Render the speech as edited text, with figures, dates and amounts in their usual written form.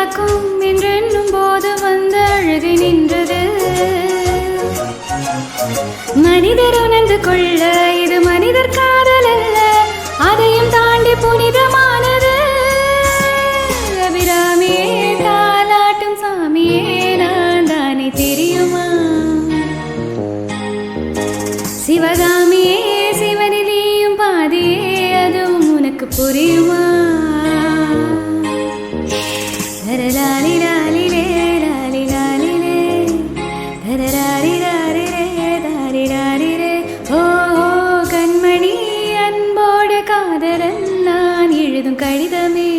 நடக்கும் என்றென்னும் போது வந்து அழுகை நின்றது. மனிதர் உணர்ந்து கொள்ள இது மனிதர் காதல் அல்ல, அதையும் தாண்டி புனிதமானது. அபிராமியே தாலாட்டும் சாமியே நான் தானே தெரியுமா? சிவகாமியே சிவனிலேயும் பாதியே அதுவும் உனக்கு புரியுமா? தரலாலி லாலிலே லாலி லாலிலே தரலாரி லாரிலே தாரி லாரிலே. ஓ கண்மணி அன்போடு காதலன் நான் எழுதும் கடிதமே.